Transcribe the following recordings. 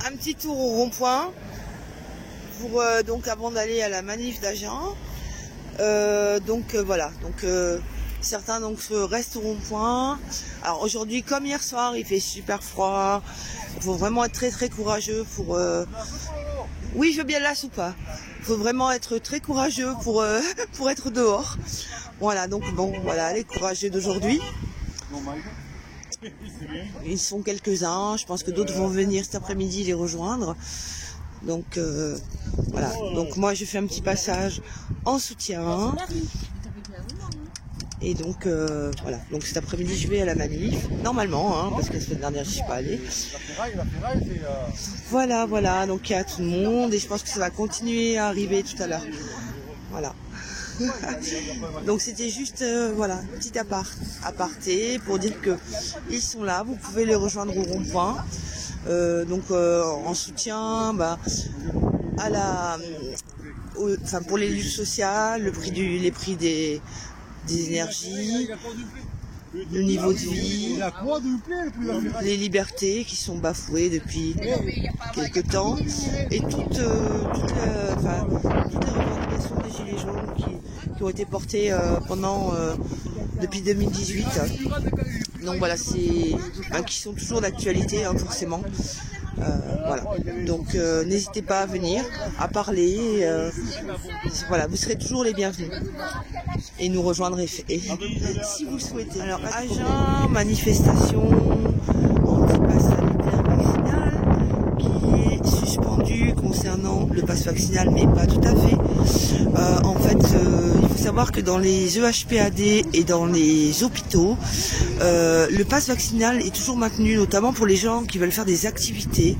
un petit tour au rond-point pour donc avant d'aller à la manif d'Agen. Voilà, donc certains donc restent au rond-point. Alors aujourd'hui, comme hier soir, il fait super froid. Il faut vraiment être très très courageux pour. Oui, je veux bien la soupe. Il faut vraiment être très courageux pour pour être dehors. Voilà, donc bon, voilà les courageux d'aujourd'hui. Ils sont quelques-uns. Je pense que d'autres vont venir cet après-midi les rejoindre. Donc voilà. Donc moi, je fais un petit passage en soutien. Et donc voilà, donc cet après-midi je vais à la manif, normalement, hein, parce que la semaine dernière je suis pas allée. Voilà, voilà, donc il y a tout le monde et je pense que ça va continuer à arriver tout à l'heure. Voilà. Donc c'était juste voilà, petit aparté pour dire que ils sont là, vous pouvez les rejoindre au rond-point. En soutien à la pour les luttes sociales, les prix des énergies, le niveau de vie, les libertés qui sont bafouées depuis quelques temps et toutes les revendications des Gilets jaunes qui ont été portées depuis 2018. Donc voilà, qui sont toujours d'actualité, hein, forcément. Voilà, donc n'hésitez pas à venir, à parler, voilà, vous serez toujours les bienvenus et nous rejoindre si vous le souhaitez. Alors Agen, manifestation anti-pass sanitaire vaccinal qui est suspendue concernant le pass vaccinal, mais pas tout à fait. Il faut savoir que dans les EHPAD et dans les hôpitaux, le pass vaccinal est toujours maintenu, notamment pour les gens qui veulent faire des activités.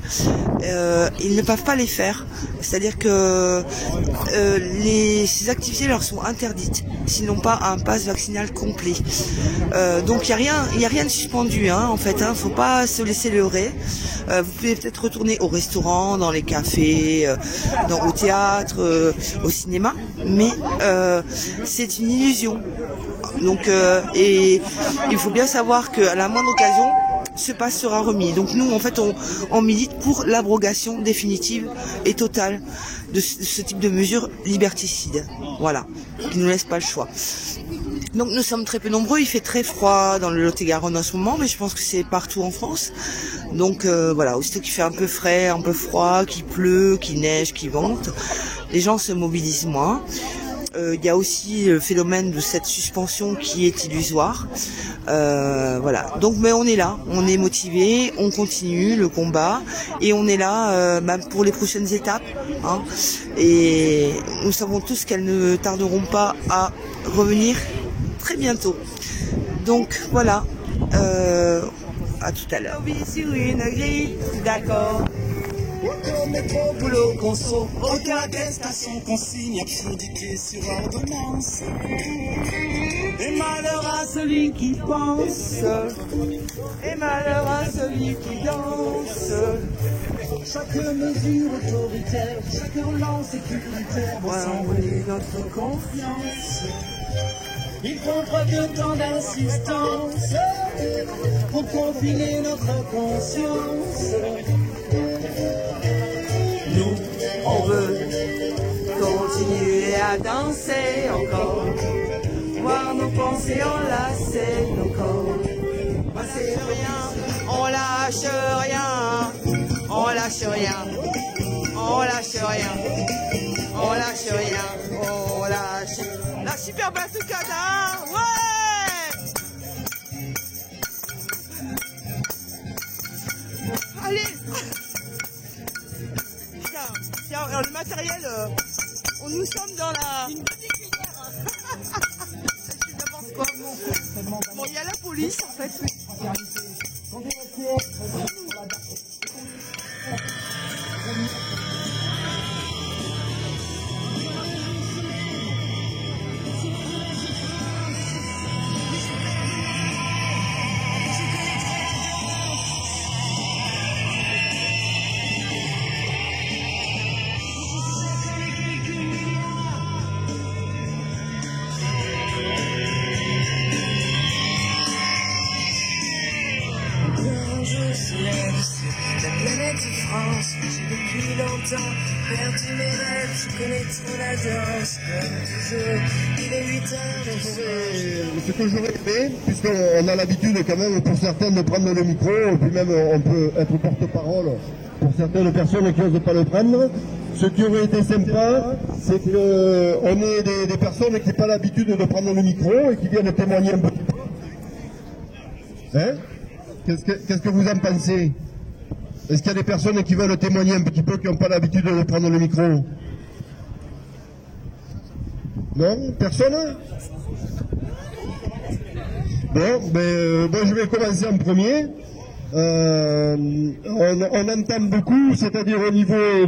Ils ne peuvent pas les faire, c'est-à-dire que ces activités leur sont interdites s'ils n'ont pas un pass vaccinal complet. Donc il y a rien de suspendu, hein, en fait. Hein, faut pas se laisser leurrer. Vous pouvez peut-être retourner au restaurant, dans les cafés, au théâtre, au cinéma, mais c'est une illusion. Donc et il faut bien savoir qu'à la moindre occasion, ce pass sera remis. Donc nous, en fait, on milite pour l'abrogation définitive et totale de ce type de mesures liberticides. Voilà, qui ne nous laisse pas le choix. Donc nous sommes très peu nombreux, il fait très froid dans le Lot-et-Garonne en ce moment, mais je pense que c'est partout en France. Donc voilà, aussitôt qu'il fait un peu frais, un peu froid, qu'il pleut, qu'il neige, qu'il vente, les gens se mobilisent moins. Il y a aussi le phénomène de cette suspension qui est illusoire. Voilà. Donc, mais on est là, on est motivé, on continue le combat et on est là pour les prochaines étapes. Hein, et nous savons tous qu'elles ne tarderont pas à revenir très bientôt. Donc voilà. À tout à l'heure. Sur une grille, d'accord. Métro, boulot, conso, aucun attestation, consigne, absurdité sur ordonnance. Et malheur à celui qui pense, et malheur à celui qui danse. Chaque mesure autoritaire, chaque relance sécuritaire doit s'envoler notre confiance. Il faut preuve de temps d'insistance pour confiner notre conscience. Nous, on veut continuer à danser encore, voir nos pensées enlacer nos corps. C'est rien, on lâche rien, on lâche rien, on lâche rien, on lâche rien, on lâche. La super bazooka, ouais! Allez! Tiens, alors le matériel, nous sommes dans la... Une petite cuillère. Je n'importe quoi. Bon, il y a la police en fait. temps, père tous mes rêves, je connais trop la danse. Il est 8 heures et ce que j'aurais aimé, puisqu'on a l'habitude quand même pour certains de prendre le micro, et puis même on peut être porte-parole pour certaines personnes qui n'osent pas le prendre. Ce qui aurait été sympa, c'est qu'on ait des personnes qui n'ont pas l'habitude de prendre le micro et qui viennent témoigner un petit peu. Hein? Qu'est-ce que vous en pensez? Est-ce qu'il y a des personnes qui veulent témoigner un petit peu, qui n'ont pas l'habitude de prendre le micro? Non? Personne? Bon, ben, je vais commencer en premier. On entend beaucoup, c'est-à-dire au niveau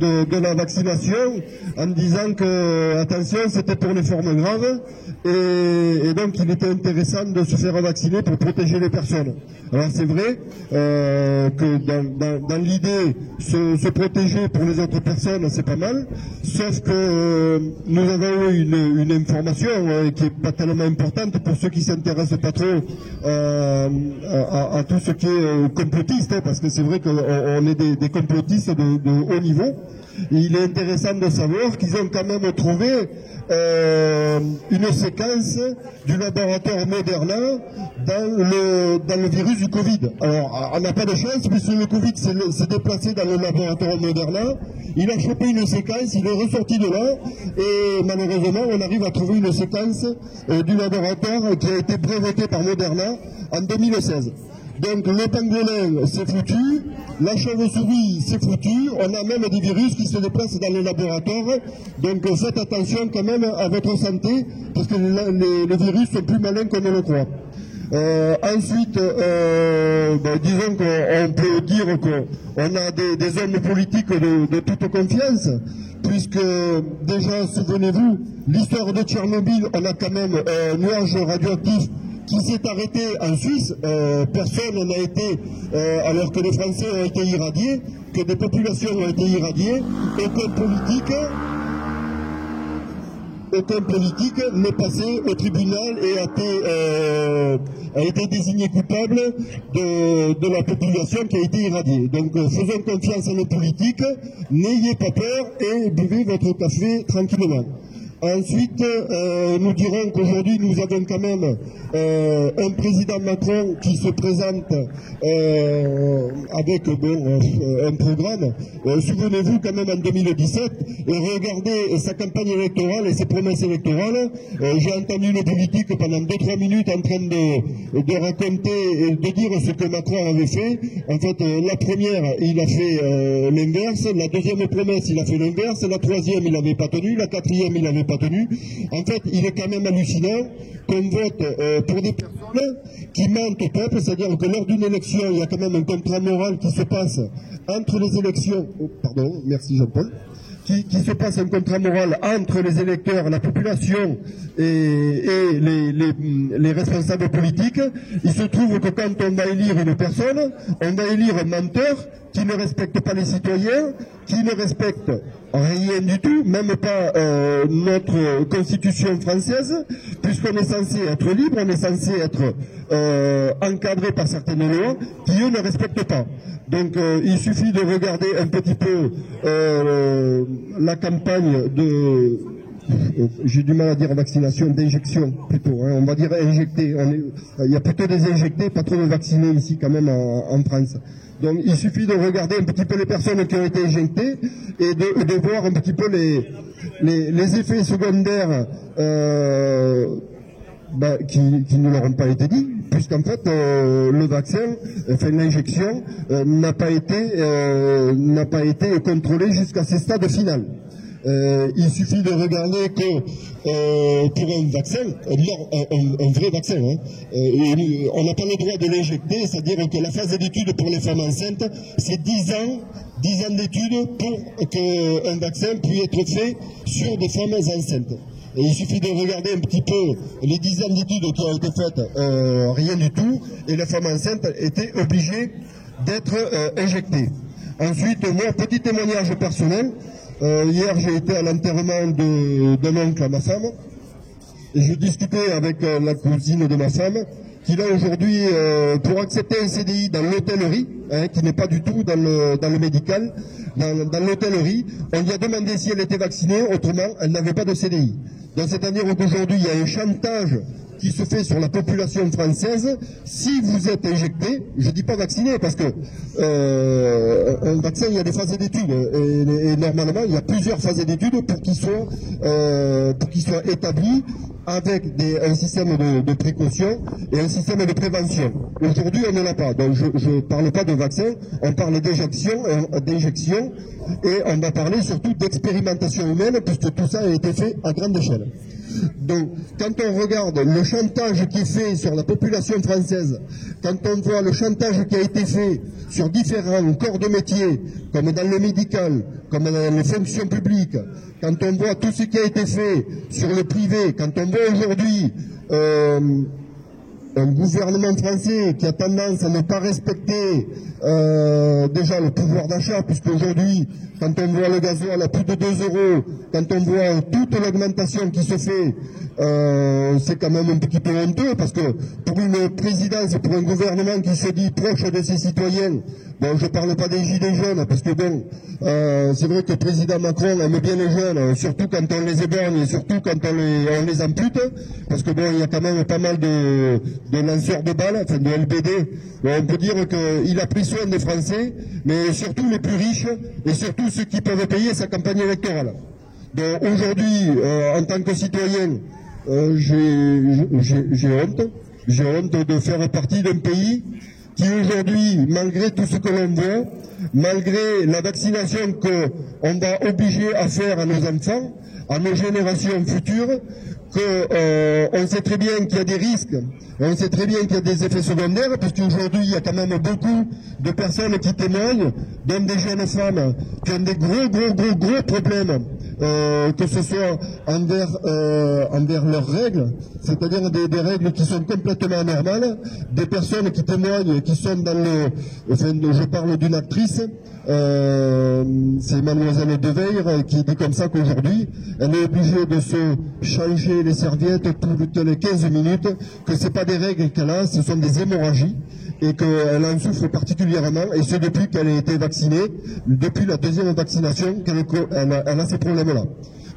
de la vaccination, en disant que, attention, c'était pour les formes graves, et donc il était intéressant de se faire vacciner pour protéger les personnes. Alors c'est vrai que dans l'idée, se protéger pour les autres personnes, c'est pas mal, sauf que nous avons eu une information qui est pas tellement importante pour ceux qui s'intéressent pas trop à tout ce qui est complotiste, hein, parce que c'est vrai qu'on est des complotistes de haut niveau. Et il est intéressant de savoir qu'ils ont quand même trouvé une séquence du laboratoire Moderna dans le virus du Covid. Alors, on n'a pas de chance, puisque le Covid s'est déplacé dans le laboratoire Moderna. Il a chopé une séquence, il est ressorti de là, et malheureusement, on arrive à trouver une séquence du laboratoire qui a été brevetée par Moderna en 2016. Donc le pangolin c'est foutu, la chauve-souris c'est foutu, on a même des virus qui se déplacent dans les laboratoires, donc faites attention quand même à votre santé, parce que les virus sont plus malins qu'on ne le croit. Ensuite, disons qu'on peut dire qu'on a des hommes politiques de toute confiance, puisque déjà, souvenez-vous, l'histoire de Tchernobyl, on a quand même un nuage radioactif qui s'est arrêté en Suisse. Personne n'a été, alors que les Français ont été irradiés, que des populations ont été irradiées, aucun politique n'est passé au tribunal et a été désigné coupable de la population qui a été irradiée. Donc faisons confiance à nos politiques, n'ayez pas peur et buvez votre café tranquillement. Ensuite, nous dirons qu'aujourd'hui, nous avons quand même un président Macron qui se présente avec un programme. Souvenez-vous quand même en 2017, et regardez sa campagne électorale et ses promesses électorales. J'ai entendu le politique pendant 2-3 minutes en train de raconter et de dire ce que Macron avait fait. En fait, la première, il a fait l'inverse. La deuxième promesse, il a fait l'inverse. La troisième, il n'avait pas tenu. La quatrième, il n'avait pas tenu. En fait, il est quand même hallucinant qu'on vote pour des personnes qui mentent au peuple, c'est-à-dire que lors d'une élection, il y a quand même un contrat moral qui se passe entre les élections. Oh, pardon, merci Jean-Paul. Qui se passe un contrat moral entre les électeurs, la population et les responsables politiques. Il se trouve que quand on va élire une personne, on va élire un menteur qui ne respecte pas les citoyens, qui ne respecte rien du tout, même pas notre constitution française, puisqu'on est censé être libre, on est censé être encadré par certaines lois qui eux ne respectent pas. Donc il suffit de regarder un petit peu la campagne de... j'ai du mal à dire vaccination, d'injection plutôt, hein, on va dire injecté. Il y a plutôt des injectés, pas trop de vaccinés ici quand même en France. Donc il suffit de regarder un petit peu les personnes qui ont été injectées et de voir un petit peu les effets secondaires qui ne leur ont pas été dit, puisqu'en fait le vaccin, enfin l'injection, n'a pas été contrôlée jusqu'à ses stades finaux. Il suffit de regarder que pour un vaccin, un vrai vaccin, hein, on n'a pas le droit de l'injecter, c'est-à-dire que la phase d'étude pour les femmes enceintes, c'est 10 ans d'études pour qu'un vaccin puisse être fait sur des femmes enceintes. Et il suffit de regarder un petit peu les 10 ans d'études qui ont été faites, rien du tout, et les femmes enceintes étaient obligées d'être injectées. Ensuite, moi, petit témoignage personnel. Hier, j'ai été à l'enterrement d'un oncle à ma femme, et je discutais avec la cousine de ma femme, qu'il a aujourd'hui pour accepter un CDI dans l'hôtellerie, qui n'est pas du tout dans le médical, dans l'hôtellerie. On lui a demandé si elle était vaccinée, autrement elle n'avait pas de CDI. Donc c'est-à-dire qu'aujourd'hui il y a un chantage qui se fait sur la population française. Si vous êtes injecté, je dis pas vacciné, parce que un vaccin, il y a des phases d'études, et normalement il y a plusieurs phases d'études pour qu'il soit établi avec un système de précaution et un système de prévention. Aujourd'hui on n'en a pas, donc je parle pas de vaccin, on parle d'injection, et on va parler surtout d'expérimentation humaine, puisque tout ça a été fait à grande échelle. Donc, quand on regarde le chantage qui est fait sur la population française, quand on voit le chantage qui a été fait sur différents corps de métier, comme dans le médical, comme dans les fonctions publiques, quand on voit tout ce qui a été fait sur le privé, quand on voit aujourd'hui un gouvernement français qui a tendance à ne pas respecter déjà le pouvoir d'achat, puisque aujourd'hui, quand on voit le gasoil à plus de 2 €, quand on voit toute l'augmentation qui se fait, c'est quand même un petit peu honteux, parce que pour une présidence, pour un gouvernement qui se dit proche de ses citoyens, bon, je parle pas des gilets jaunes, parce que bon, c'est vrai que le président Macron aime bien les jeunes, surtout quand on les éborgne, et surtout quand on les ampute, parce que bon, il y a quand même pas mal de lanceurs de balles, enfin de LBD. Bon, on peut dire qu'il a pris soin des Français, mais surtout les plus riches, et surtout ceux qui peuvent payer sa campagne électorale. Donc aujourd'hui, en tant que citoyen, j'ai honte de faire partie d'un pays qui aujourd'hui, malgré tout ce que l'on voit, malgré la vaccination qu'on va obliger à faire à nos enfants, à nos générations futures, on sait très bien qu'il y a des risques, on sait très bien qu'il y a des effets secondaires, parce qu'aujourd'hui il y a quand même beaucoup de personnes qui témoignent, dont des jeunes femmes qui ont des gros problèmes, que ce soit envers leurs règles, c'est-à-dire des règles qui sont complètement anormales, des personnes qui témoignent, qui sont dans je parle d'une actrice, c'est Mademoiselle Deveille qui dit comme ça qu'aujourd'hui elle est obligée de se changer les serviettes toutes les 15 minutes, que c'est pas des règles qu'elle a, ce sont des hémorragies, et qu'elle en souffre particulièrement, et ce depuis qu'elle a été vaccinée, depuis la deuxième vaccination, elle a ces problèmes-là.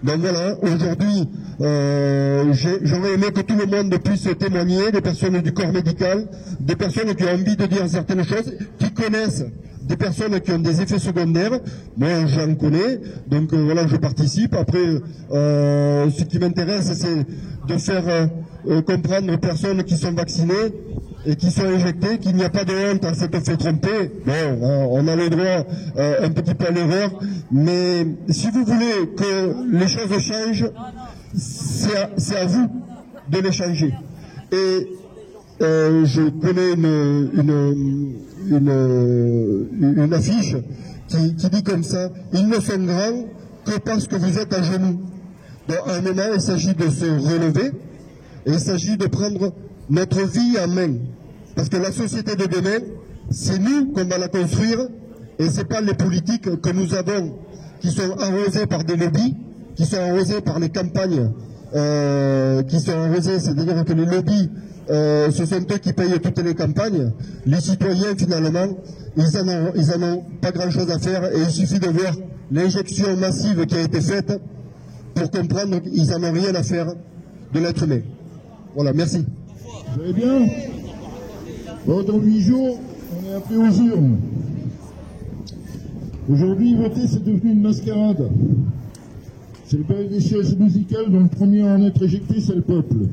Donc voilà, aujourd'hui, j'aurais aimé que tout le monde puisse témoigner, des personnes du corps médical, des personnes qui ont envie de dire certaines choses, qui connaissent des personnes qui ont des effets secondaires. Moi, j'en connais, donc voilà, je participe. Après, ce qui m'intéresse, c'est de faire comprendre aux personnes qui sont vaccinées et qui sont injectées qu'il n'y a pas de honte à s'être fait tromper. Bon, on a le droit un petit peu à l'erreur, mais si vous voulez que les choses changent, c'est à vous de les changer. Et je connais une affiche qui dit comme ça: ils ne sont grands que parce que vous êtes à genoux. Donc à un moment, il s'agit de se relever, et il s'agit de prendre notre vie en main. Parce que la société de demain, c'est nous qu'on va la construire, et c'est pas les politiques que nous avons, qui sont arrosés par des lobbies, qui sont arrosés par les campagnes, qui sont arrosés, c'est-à-dire que les lobbies, ce sont eux qui payent toutes les campagnes. Les citoyens, finalement, ils en ont pas grand-chose à faire, et il suffit de voir l'injection massive qui a été faite pour comprendre qu'ils n'en ont rien à faire de l'être humain. Voilà, merci. Vous allez bien? Bon, dans 8 jours, on est appelé aux urnes. Aujourd'hui, voter, c'est devenu une mascarade. C'est le palais des chaises musicales dont le premier à en être éjecté, c'est le peuple.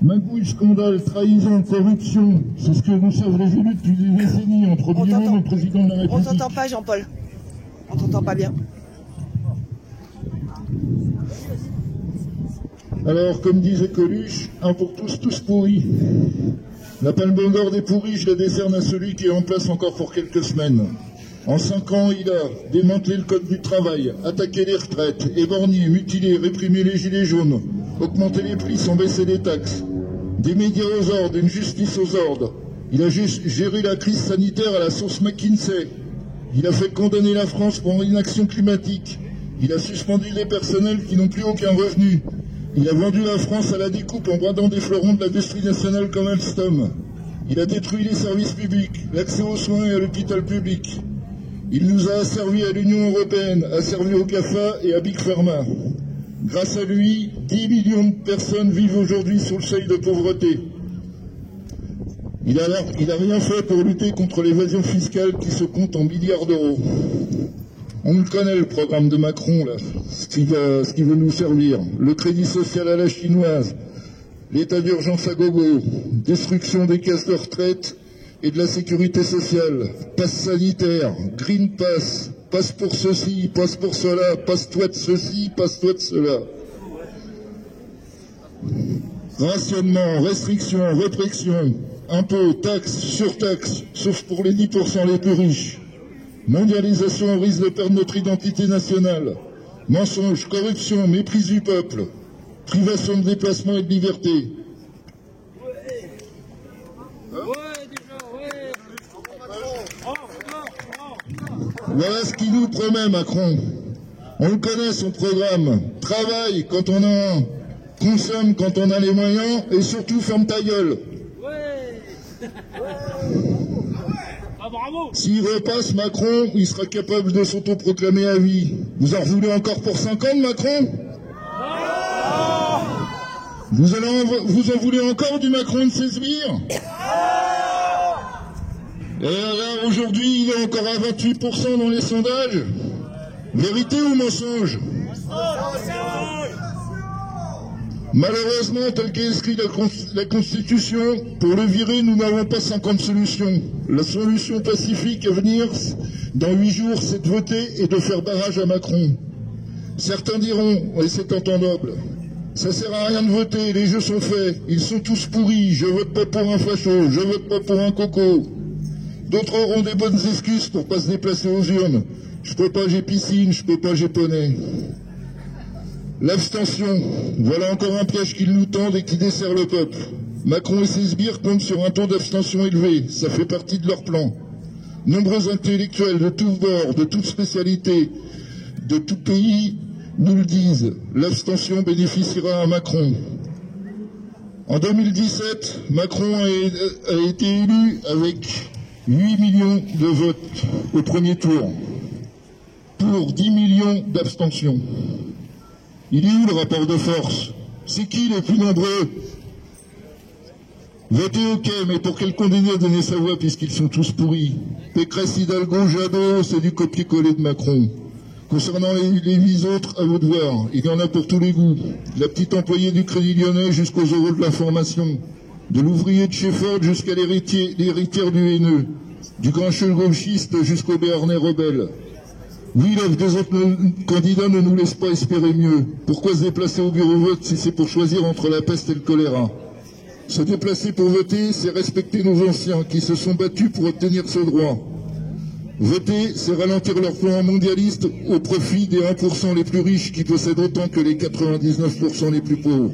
Magouille, scandale, trahison, corruption, c'est ce que nous savent les élus depuis des décennies entre Guillaume et le président de la République. On t'entend pas, Jean-Paul. On t'entend pas bien. Alors, comme disait Coluche, un pour tous, tous pourris. La palme d'or des pourris, je la décerne à celui qui est en place encore pour quelques semaines. En 5 ans, il a démantelé le code du travail, attaqué les retraites, éborgné, mutilé, réprimé les gilets jaunes, augmenté les prix sans baisser les taxes, des médias aux ordres, une justice aux ordres. Il a juste géré la crise sanitaire à la sauce McKinsey. Il a fait condamner la France pour inaction climatique. Il a suspendu les personnels qui n'ont plus aucun revenu. Il a vendu la France à la découpe en bradant des fleurons de l'industrie nationale comme Alstom. Il a détruit les services publics, l'accès aux soins et à l'hôpital public. Il nous a asservis à l'Union européenne, asservis au GAFA et à Big Pharma. Grâce à lui, 10 millions de personnes vivent aujourd'hui sous le seuil de pauvreté. Il a rien fait pour lutter contre l'évasion fiscale qui se compte en milliards d'euros. On le connaît, le programme de Macron, là, ce qui veut nous servir. Le crédit social à la chinoise, l'état d'urgence à gogo, destruction des caisses de retraite et de la sécurité sociale, passe sanitaire, green pass, passe pour ceci, passe pour cela, passe-toi de ceci, passe-toi de cela. Rationnement, restriction, répression, impôts, taxes, surtaxes, sauf pour les 10% les plus riches. Mondialisation au risque de perdre notre identité nationale. Mensonges, corruption, méprise du peuple. Privation de déplacement et de liberté. Voilà ce qu'il nous promet, Macron. On le connaît, son programme. Travaille quand on a un, consomme quand on a les moyens, et surtout ferme ta gueule. S'il repasse, Macron, il sera capable de s'autoproclamer à vie. Vous en voulez encore pour 5 ans de Macron? Vous en voulez encore du Macron de 16 sbires? Et là, aujourd'hui, il est encore à 28% dans les sondages. Vérité ou mensonge? Malheureusement, tel qu'est écrit la Constitution, pour le virer, nous n'avons pas 50 solutions. La solution pacifique à venir, dans 8 jours, c'est de voter et de faire barrage à Macron. Certains diront, et c'est entendable, ça sert à rien de voter, les jeux sont faits, ils sont tous pourris, je vote pas pour un facho, je vote pas pour un coco. D'autres auront des bonnes excuses pour pas se déplacer aux urnes. Je peux pas, j'ai piscine, je peux pas, j'ai poney. L'abstention, voilà encore un piège qu'ils nous tendent et qui dessert le peuple. Macron et ses sbires comptent sur un taux d'abstention élevé, ça fait partie de leur plan. Nombreux intellectuels de tous bords, de toutes spécialités, de tout pays nous le disent. L'abstention bénéficiera à Macron. En 2017, Macron a été élu avec 8 millions de votes au premier tour, pour 10 millions d'abstentions. Il est où le rapport de force? C'est qui les plus nombreux? Votez ok, mais pour quel candidat donner sa voix puisqu'ils sont tous pourris? Pécresse, Hidalgo, Jadot, c'est du copier-coller de Macron. Concernant les 8 autres, à vous de voir, il y en a pour tous les goûts. La petite employée du Crédit Lyonnais jusqu'aux euros de l'information. De l'ouvrier de chez Ford jusqu'à l'héritière du haineux. Du grincheux gauchiste jusqu'au béarnais rebelle. Oui, l'offre des autres candidats ne nous laisse pas espérer mieux. Pourquoi se déplacer au bureau vote si c'est pour choisir entre la peste et le choléra? Se déplacer pour voter, c'est respecter nos anciens qui se sont battus pour obtenir ce droit. Voter, c'est ralentir leur plan mondialiste au profit des 1% les plus riches qui possèdent autant que les 99% les plus pauvres.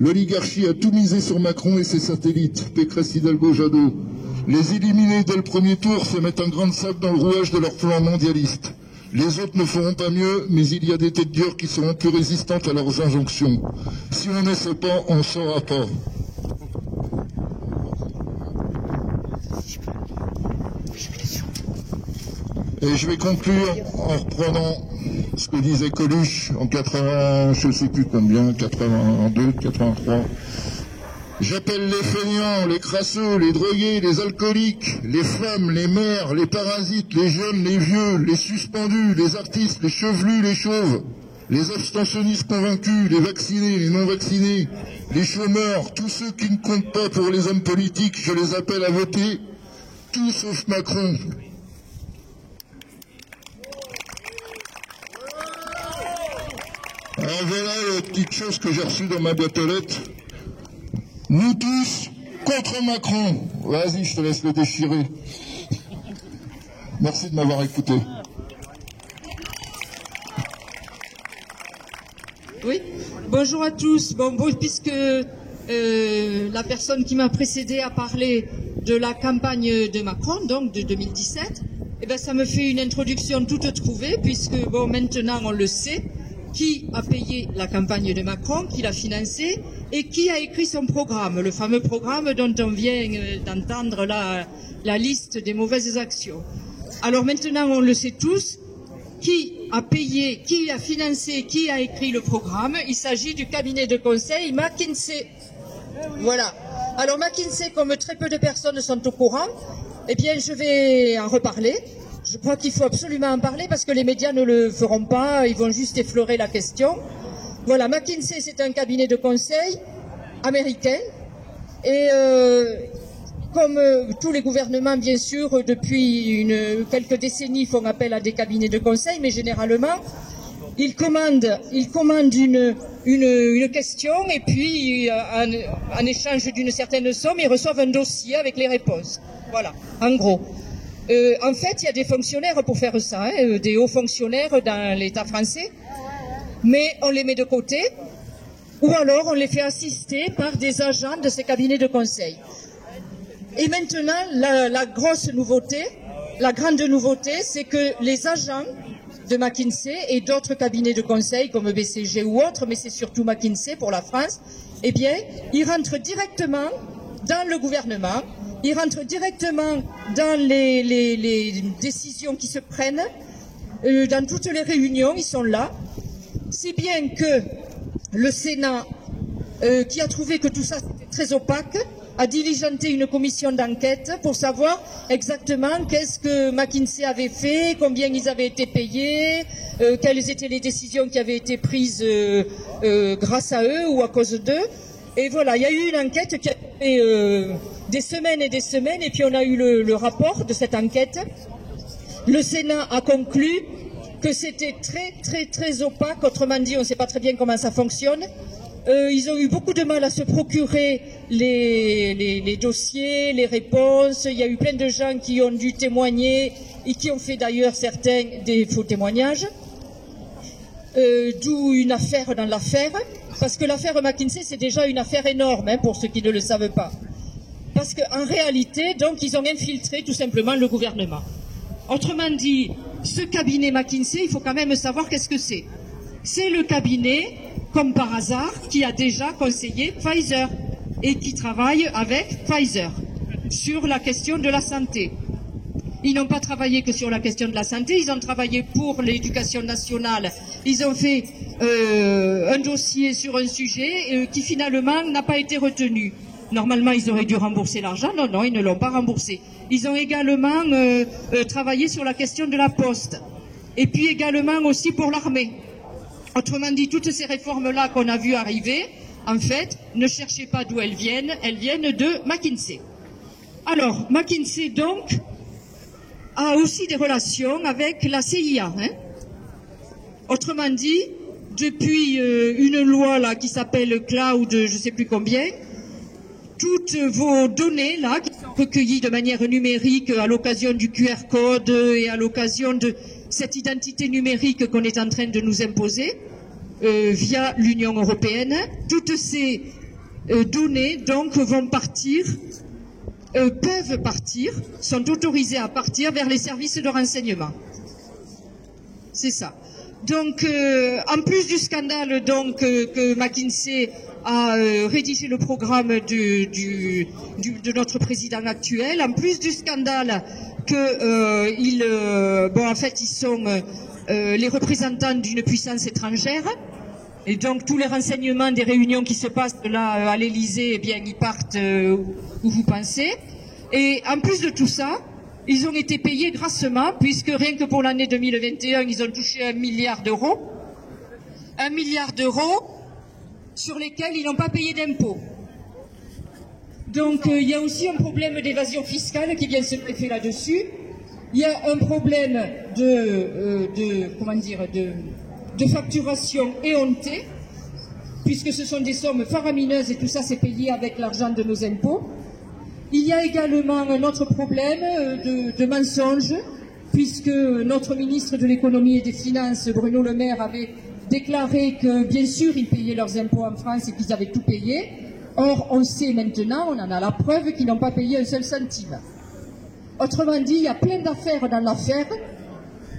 L'oligarchie a tout misé sur Macron et ses satellites, Pécresse, Hidalgo, Jadot. Les éliminer dès le premier tour, c'est mettre un grain de sable dans le rouage de leur plan mondialiste. Les autres ne feront pas mieux, mais il y a des têtes dures qui seront plus résistantes à leurs injonctions. Si on n'essaie pas, on ne saura pas. Et je vais conclure en reprenant ce que disait Coluche en 80, je ne sais plus combien, 82, 83. J'appelle les feignants, les crasseux, les drogués, les alcooliques, les femmes, les mères, les parasites, les jeunes, les vieux, les suspendus, les artistes, les chevelus, les chauves, les abstentionnistes convaincus, les vaccinés, les non-vaccinés, les chômeurs, tous ceux qui ne comptent pas pour les hommes politiques, je les appelle à voter, tout sauf Macron. Alors voilà la petite chose que j'ai reçue dans ma boîte aux lettres. Nous tous contre Macron. Vas-y, je te laisse le déchirer. Merci de m'avoir écouté. Oui, bonjour à tous. Bon, puisque la personne qui m'a précédé a parlé de la campagne de Macron, donc de 2017, eh ben, ça me fait une introduction toute trouvée, puisque bon, maintenant on le sait, qui a payé la campagne de Macron, qui l'a financée et qui a écrit son programme, le fameux programme dont on vient d'entendre la liste des mauvaises actions. Alors maintenant, on le sait tous, qui a payé, qui a financé, qui a écrit le programme. Il s'agit du cabinet de conseil McKinsey. Voilà. Alors McKinsey, comme très peu de personnes sont au courant, eh bien je vais en reparler. Je crois qu'il faut absolument en parler parce que les médias ne le feront pas, ils vont juste effleurer la question. Voilà, McKinsey, c'est un cabinet de conseil américain et comme tous les gouvernements, bien sûr, depuis quelques décennies font appel à des cabinets de conseil, mais généralement, ils commandent une question et puis en échange d'une certaine somme, ils reçoivent un dossier avec les réponses. Voilà, en gros. En fait, il y a des fonctionnaires pour faire ça, hein, des hauts fonctionnaires dans l'État français, mais on les met de côté, ou alors on les fait assister par des agents de ces cabinets de conseil. Et maintenant, la grosse nouveauté, la grande nouveauté, c'est que les agents de McKinsey et d'autres cabinets de conseil comme BCG ou autres, mais c'est surtout McKinsey pour la France, eh bien, ils rentrent directement dans le gouvernement, ils rentrent directement dans les décisions qui se prennent, dans toutes les réunions, ils sont là, si bien que le Sénat, qui a trouvé que tout ça c'était très opaque, a diligenté une commission d'enquête pour savoir exactement qu'est-ce que McKinsey avait fait, combien ils avaient été payés, quelles étaient les décisions qui avaient été prises grâce à eux ou à cause d'eux. Et voilà, il y a eu une enquête qui a fait des semaines et des semaines, et puis on a eu le rapport de cette enquête. Le Sénat a conclu que c'était très opaque, autrement dit, on ne sait pas très bien comment ça fonctionne. Ils ont eu beaucoup de mal à se procurer les dossiers, les réponses. Il y a eu plein de gens qui ont dû témoigner et qui ont fait d'ailleurs certains des faux témoignages. D'où une affaire dans l'affaire. Parce que l'affaire McKinsey, c'est déjà une affaire énorme, hein, pour ceux qui ne le savent pas. Parce qu'en réalité, donc, ils ont infiltré tout simplement le gouvernement. Autrement dit, ce cabinet McKinsey, il faut quand même savoir qu'est-ce que c'est. C'est le cabinet, comme par hasard, qui a déjà conseillé Pfizer et qui travaille avec Pfizer sur la question de la santé. Ils n'ont pas travaillé que sur la question de la santé, ils ont travaillé pour l'éducation nationale. Ils ont fait un dossier sur un sujet qui finalement n'a pas été retenu. Normalement, ils auraient dû rembourser l'argent. Non, ils ne l'ont pas remboursé. Ils ont également travaillé sur la question de la poste. Et puis également aussi pour l'armée. Autrement dit, toutes ces réformes-là qu'on a vues arriver, en fait, ne cherchez pas d'où elles viennent de McKinsey. Alors, McKinsey, donc, a aussi des relations avec la CIA. Hein. Autrement dit, depuis une loi là qui s'appelle Cloud, je ne sais plus combien, toutes vos données là, qui sont recueillies de manière numérique à l'occasion du QR code et à l'occasion de cette identité numérique qu'on est en train de nous imposer via l'Union européenne, toutes ces données donc vont partir, peuvent partir, sont autorisées à partir vers les services de renseignement. C'est ça. Donc, en plus du scandale donc que McKinsey a rédigé le programme de notre président actuel, en plus du scandale que en fait, ils sont les représentants d'une puissance étrangère, et donc tous les renseignements des réunions qui se passent là à l'Élysée, eh bien, ils partent où vous pensez. Et en plus de tout ça, ils ont été payés grassement, puisque rien que pour l'année 2021, ils ont touché 1 milliard d'euros. 1 milliard d'euros sur lesquels ils n'ont pas payé d'impôts. Donc il y a aussi un problème d'évasion fiscale qui vient se greffer là-dessus. Il y a un problème de facturation éhontée, puisque ce sont des sommes faramineuses et tout ça c'est payé avec l'argent de nos impôts. Il y a également un autre problème de mensonges, puisque notre ministre de l'économie et des finances, Bruno Le Maire, avait déclaré que bien sûr ils payaient leurs impôts en France et qu'ils avaient tout payé. Or on sait maintenant, on en a la preuve, qu'ils n'ont pas payé un seul centime. Autrement dit, il y a plein d'affaires dans l'affaire.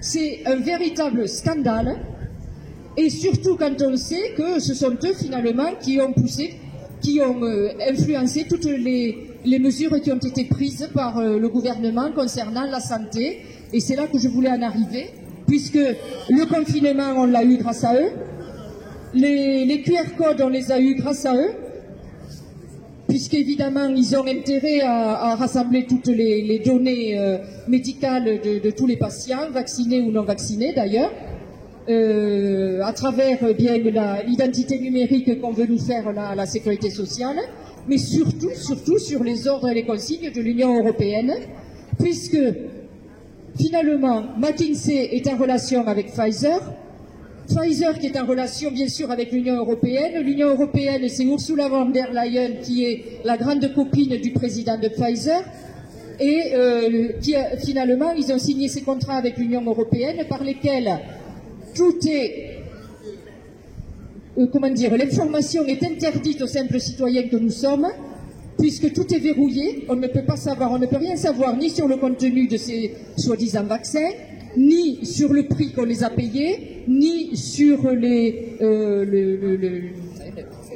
C'est un véritable scandale. Et surtout quand on sait que ce sont eux finalement qui ont poussé, qui ont influencé toutes les mesures qui ont été prises par le gouvernement concernant la santé. Et c'est là que je voulais en arriver, puisque le confinement, on l'a eu grâce à eux. Les QR codes, on les a eus grâce à eux, puisqu'évidemment, ils ont intérêt à rassembler toutes les données médicales de tous les patients, vaccinés ou non vaccinés d'ailleurs, à travers bien l'identité numérique qu'on veut nous faire à la sécurité sociale, mais surtout sur les ordres et les consignes de l'Union européenne, puisque finalement, McKinsey est en relation avec Pfizer, Pfizer qui est en relation bien sûr avec l'Union européenne. L'Union européenne, c'est Ursula von der Leyen qui est la grande copine du président de Pfizer. Et finalement, ils ont signé ces contrats avec l'Union européenne par lesquels tout est, comment dire, l'information est interdite aux simples citoyens que nous sommes, puisque tout est verrouillé. On ne peut pas savoir, on ne peut rien savoir ni sur le contenu de ces soi-disant vaccins, ni sur le prix qu'on les a payés, ni sur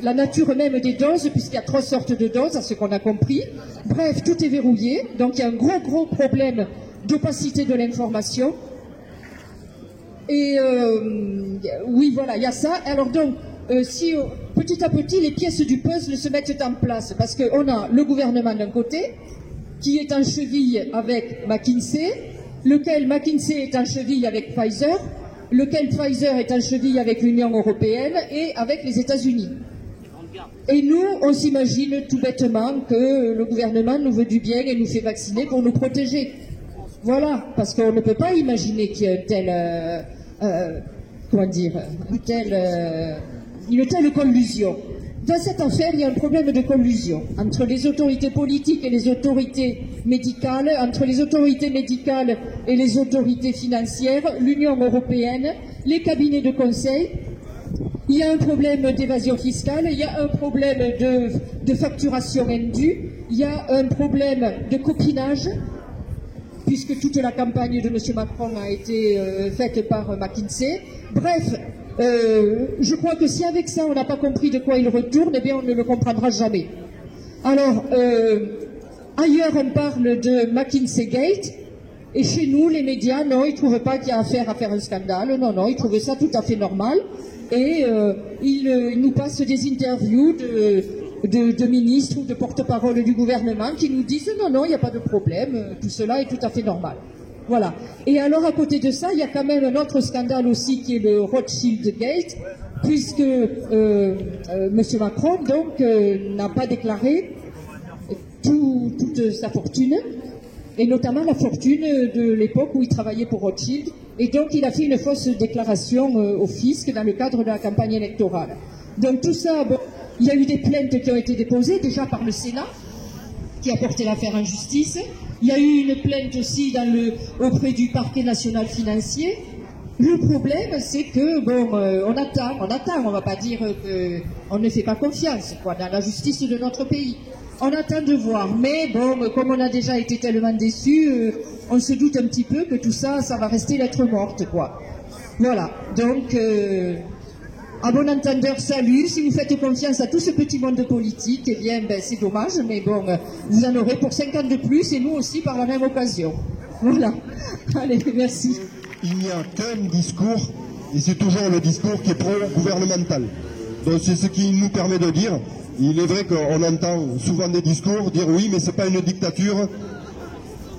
la nature même des doses, puisqu'il y a 3 sortes de doses, à ce qu'on a compris. Bref, tout est verrouillé, donc il y a un gros problème d'opacité de l'information. Et oui, voilà, il y a ça. Alors donc, si petit à petit les pièces du puzzle se mettent en place, parce qu'on a le gouvernement d'un côté, qui est en cheville avec McKinsey, lequel McKinsey est en cheville avec Pfizer, lequel Pfizer est en cheville avec l'Union européenne et avec les États-Unis. Et nous, on s'imagine tout bêtement que le gouvernement nous veut du bien et nous fait vacciner pour nous protéger. Voilà, parce qu'on ne peut pas imaginer qu'il y ait une telle collusion. Dans cette affaire, il y a un problème de collusion entre les autorités politiques et les autorités médicales, entre les autorités médicales et les autorités financières, l'Union européenne, les cabinets de conseil. Il y a un problème d'évasion fiscale, il y a un problème de facturation indue, il y a un problème de copinage, puisque toute la campagne de M. Macron a été faite par McKinsey. Bref, je crois que si avec ça on n'a pas compris de quoi il retourne, eh bien on ne le comprendra jamais. Alors, ailleurs on parle de McKinsey Gate, et chez nous, les médias, non, ils ne trouvent pas qu'il y a affaire à faire un scandale, non, ils trouvent ça tout à fait normal, et ils nous passent des interviews de ministres ou de porte-parole du gouvernement qui nous disent non, il n'y a pas de problème, tout cela est tout à fait normal. Voilà. Et alors, à côté de ça, il y a quand même un autre scandale aussi qui est le Rothschild Gate, puisque M. Macron, donc, n'a pas déclaré toute sa fortune, et notamment la fortune de l'époque où il travaillait pour Rothschild, et donc il a fait une fausse déclaration au fisc dans le cadre de la campagne électorale. Donc tout ça, bon, il y a eu des plaintes qui ont été déposées, déjà par le Sénat, qui a porté l'affaire en justice. Il y a eu une plainte aussi auprès du parquet national financier. Le problème, c'est que, bon, on attend, on ne va pas dire qu'on ne fait pas confiance, quoi, dans la justice de notre pays. On attend de voir, mais bon, comme on a déjà été tellement déçus, on se doute un petit peu que tout ça, ça va rester lettre morte, quoi. Voilà, donc, à bon entendeur, salut. Si vous faites confiance à tout ce petit monde politique, eh bien, ben, c'est dommage, mais bon, vous en aurez pour 5 ans de plus, et nous aussi par la même occasion. Voilà. Allez, merci. Il n'y a qu'un discours, et c'est toujours le discours qui est pro-gouvernemental. Donc c'est ce qui nous permet de dire, il est vrai qu'on entend souvent des discours dire oui, mais c'est pas une dictature.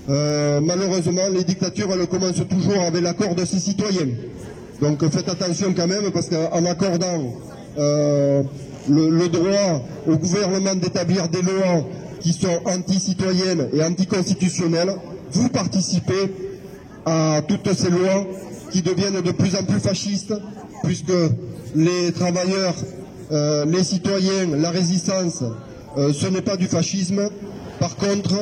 Malheureusement, les dictatures, elles commencent toujours avec l'accord de ses citoyens. Donc faites attention quand même, parce qu'en accordant le droit au gouvernement d'établir des lois qui sont anti-citoyennes et anticonstitutionnelles, vous participez à toutes ces lois qui deviennent de plus en plus fascistes, puisque les travailleurs, les citoyens, la résistance, ce n'est pas du fascisme. Par contre,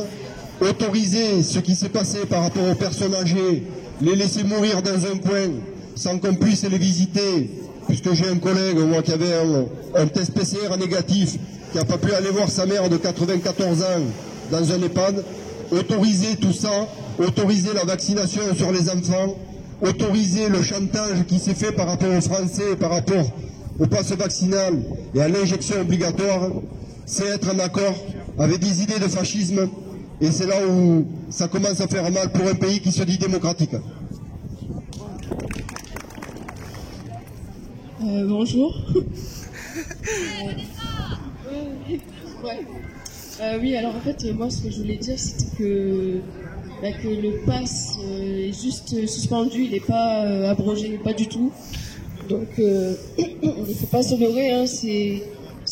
autoriser ce qui s'est passé par rapport aux personnes âgées, les laisser mourir dans un coin sans qu'on puisse les visiter, puisque j'ai un collègue, moi, qui avait un test PCR négatif, qui n'a pas pu aller voir sa mère de 94 ans dans un EHPAD, autoriser tout ça, autoriser la vaccination sur les enfants, autoriser le chantage qui s'est fait par rapport aux Français, par rapport au pass vaccinal et à l'injection obligatoire, c'est être en accord avec des idées de fascisme, et c'est là où ça commence à faire mal pour un pays qui se dit démocratique. Bonjour. Oui, alors en fait, moi, ce que je voulais dire, c'était que le pass est juste suspendu, il n'est pas abrogé, pas du tout. Donc, il ne faut pas se leurrer, hein, c'est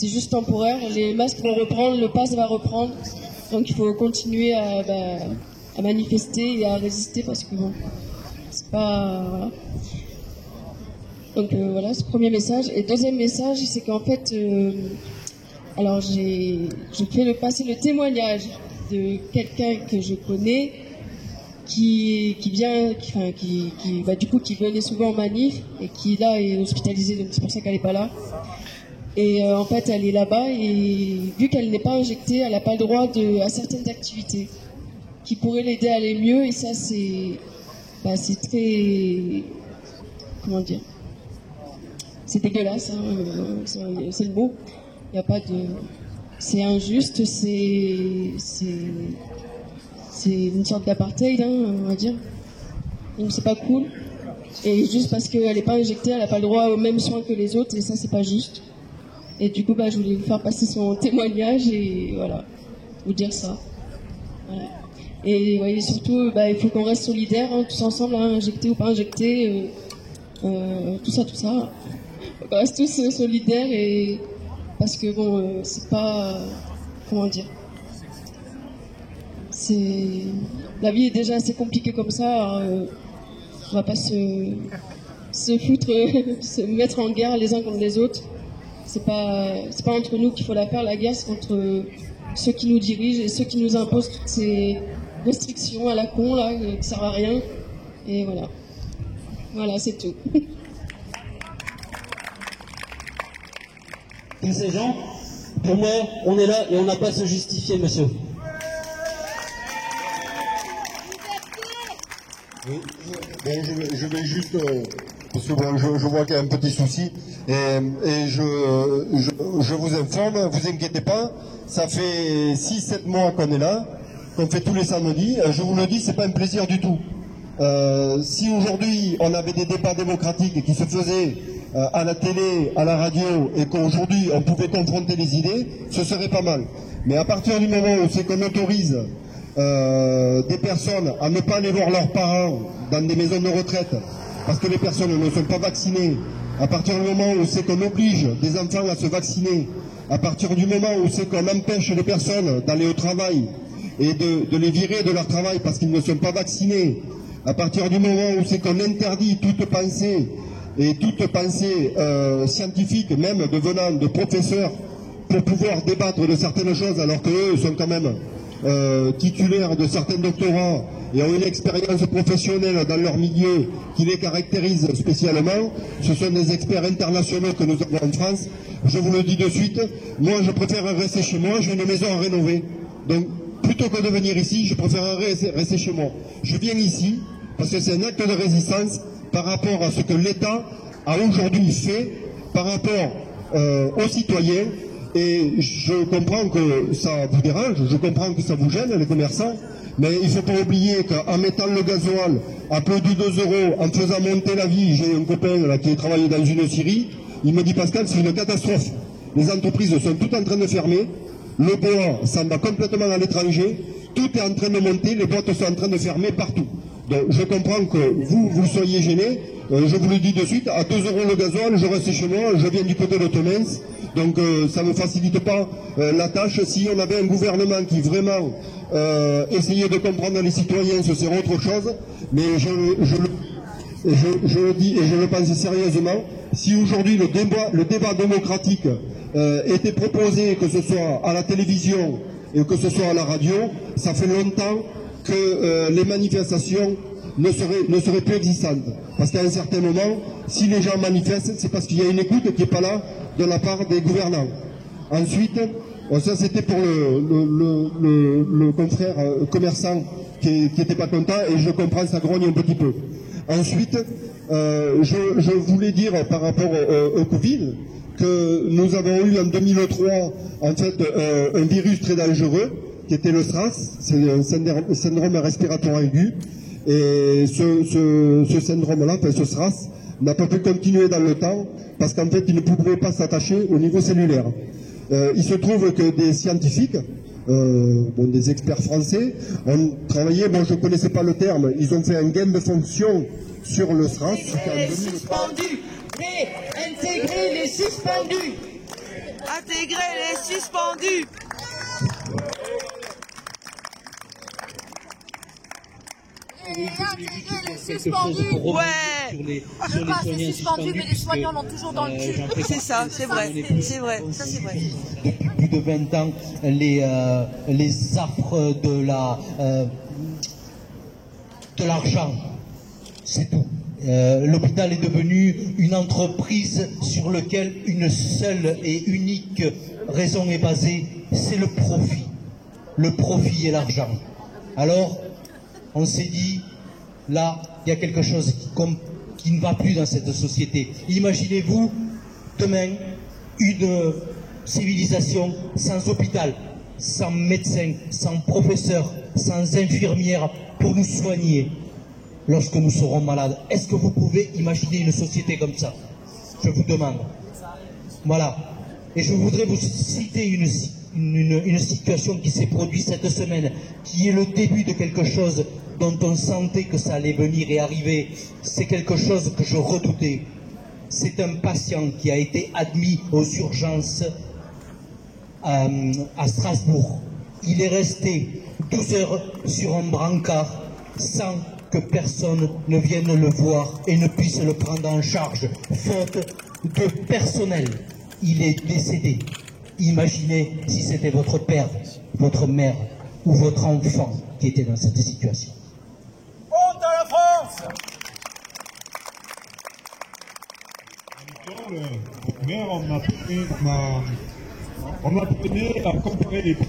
juste temporaire. Les masques vont reprendre, le pass va reprendre. Donc, il faut continuer à manifester et à résister parce que bon, c'est pas... Voilà. Donc voilà, ce premier message. Et deuxième message, c'est qu'en fait, alors je fais passer le témoignage de quelqu'un que je connais qui venait souvent en manif et qui là est hospitalisée, donc c'est pour ça qu'elle n'est pas là. Et en fait, elle est là-bas et vu qu'elle n'est pas injectée, elle n'a pas le droit à certaines activités qui pourraient l'aider à aller mieux. Et ça, c'est très... Comment dire ? C'est dégueulasse, hein, c'est le mot. Il n'y a pas de... C'est injuste, c'est une sorte d'apartheid, hein, on va dire. Donc c'est pas cool. Et juste parce qu'elle n'est pas injectée, elle n'a pas le droit aux mêmes soins que les autres, et ça, c'est pas juste. Et du coup, je voulais vous faire passer son témoignage, et voilà, vous dire ça. Voilà. Et ouais, surtout, il faut qu'on reste solidaires, hein, tous ensemble, hein, injectés ou pas injectés, tout ça. On reste tous solidaires et parce que bon, c'est pas, comment dire, la vie est déjà assez compliquée comme ça. Alors, on va pas se mettre en guerre les uns contre les autres. C'est pas entre nous qu'il faut la faire, la guerre, c'est entre ceux qui nous dirigent et ceux qui nous imposent toutes ces restrictions à la con là qui servent à rien. Et voilà, c'est tout. Tous ces gens, pour moi, on est là et on n'a pas à se justifier, monsieur. Oui, je vais juste, parce que bon, je vois qu'il y a un petit souci, et je vous informe, vous inquiétez pas, ça fait 6-7 mois qu'on est là, qu'on fait tous les samedis, je vous le dis, c'est pas un plaisir du tout. Si aujourd'hui on avait des débats démocratiques qui se faisaient à la télé, à la radio, et qu'aujourd'hui on pouvait confronter les idées, ce serait pas mal. Mais à partir du moment où c'est qu'on autorise des personnes à ne pas aller voir leurs parents dans des maisons de retraite parce que les personnes ne sont pas vaccinées, à partir du moment où c'est qu'on oblige des enfants à se vacciner, à partir du moment où c'est qu'on empêche les personnes d'aller au travail et de les virer de leur travail parce qu'ils ne sont pas vaccinés, à partir du moment où c'est qu'on interdit toute pensée et toute pensée scientifique, même devenant de professeurs, pour pouvoir débattre de certaines choses alors qu'eux sont quand même titulaires de certains doctorats et ont une expérience professionnelle dans leur milieu qui les caractérise spécialement. Ce sont des experts internationaux que nous avons en France. Je vous le dis de suite, moi je préfère rester chez moi, j'ai une maison à rénover. Donc plutôt que de venir ici, je préfère rester chez moi. Je viens ici parce que c'est un acte de résistance par rapport à ce que l'État a aujourd'hui fait par rapport aux citoyens. Et je comprends que ça vous dérange, je comprends que ça vous gêne, les commerçants, mais il ne faut pas oublier qu'en mettant le gasoil à peu de 2 €, en faisant monter la vie, j'ai un copain là, qui travaille dans une scierie, il me dit Pascal, c'est une catastrophe. Les entreprises sont toutes en train de fermer, le bois s'en va complètement à l'étranger, tout est en train de monter, les boîtes sont en train de fermer partout. Donc je comprends que vous soyez gênés, je vous le dis de suite, à 2 € le gasoil, je reste chez moi, je viens du côté de Tomens, donc ça ne me facilite pas la tâche. Si on avait un gouvernement qui vraiment essayait de comprendre les citoyens, ce serait autre chose, mais je le dis et je le pense sérieusement, si aujourd'hui le débat démocratique était proposé, que ce soit à la télévision et que ce soit à la radio, ça fait longtemps que les manifestations ne seraient plus existantes. Parce qu'à un certain moment, si les gens manifestent, c'est parce qu'il y a une écoute qui n'est pas là de la part des gouvernants. Ensuite, ça c'était pour le confrère commerçant qui n'était pas content, et je comprends, ça grogne un petit peu. Ensuite, je voulais dire par rapport au Covid que nous avons eu en 2003 en fait un virus très dangereux qui était le SRAS, c'est un syndrome respiratoire aigu, et ce syndrome-là, enfin ce SRAS, n'a pas pu continuer dans le temps parce qu'en fait il ne pouvait pas s'attacher au niveau cellulaire. Il se trouve que des scientifiques, des experts français, ont travaillé, bon je ne connaissais pas le terme, ils ont fait un gain de fonction sur le SRAS. Les suspendus, réintégrer les suspendus. Intégrer les suspendus. Réintégrer les suspendus. Ouais. Le pass est suspendu, mais les soignants l'ont toujours dans le cul. C'est ça, c'est vrai, c'est vrai, ça c'est vrai. Depuis plus de 20 ans, les affres de l'argent, c'est tout. L'hôpital est devenu une entreprise sur laquelle une seule et unique raison est basée, c'est le profit. Le profit et l'argent. Alors, on s'est dit, là, il y a quelque chose qui ne va plus dans cette société. Imaginez-vous, demain, une civilisation sans hôpital, sans médecin, sans professeur, sans infirmière pour nous soigner lorsque nous serons malades. Est-ce que vous pouvez imaginer une société comme ça? Je vous demande. Voilà. Et je voudrais vous citer une situation qui s'est produite cette semaine, qui est le début de quelque chose dont on sentait que ça allait venir et arriver. C'est quelque chose que je redoutais. C'est un patient qui a été admis aux urgences à Strasbourg. Il est resté 12 heures sur un brancard sans que personne ne vienne le voir et ne puisse le prendre en charge, faute de personnel. Il est décédé. Imaginez si c'était votre père, votre mère ou votre enfant qui était dans cette situation. Honte à la France! Le maire, on apprenait à comparer les prix.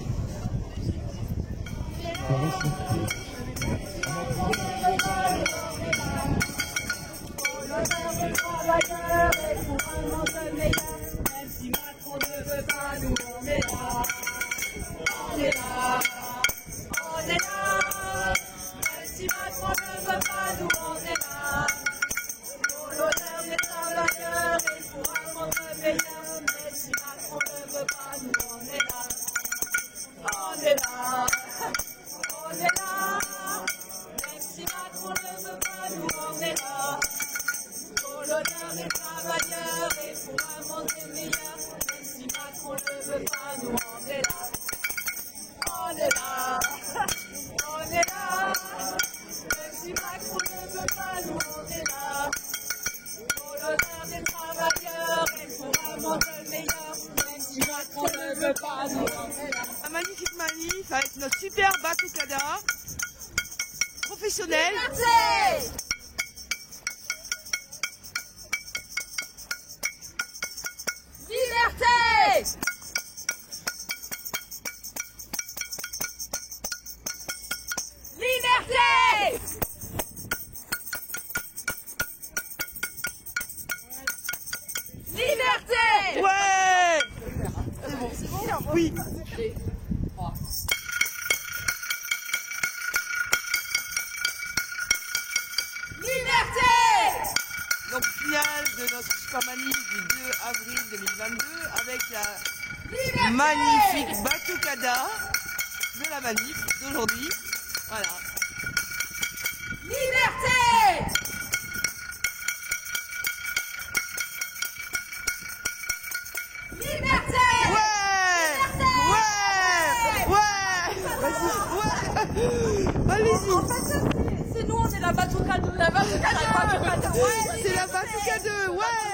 Un magnifique manif avec notre super Batoukada professionnel. Liberté! Liberté! Liberté! Ouais! C'est bon, oui. Liberté! Donc finale de notre super manif du 2 avril 2022 avec la magnifique Batoukada de la manif d'aujourd'hui. Voilà. Liberté! Liberté! Allez-y. En fait, c'est nous, on est la Batoukada. La Batoukada. C'est la Batoukada, ouais.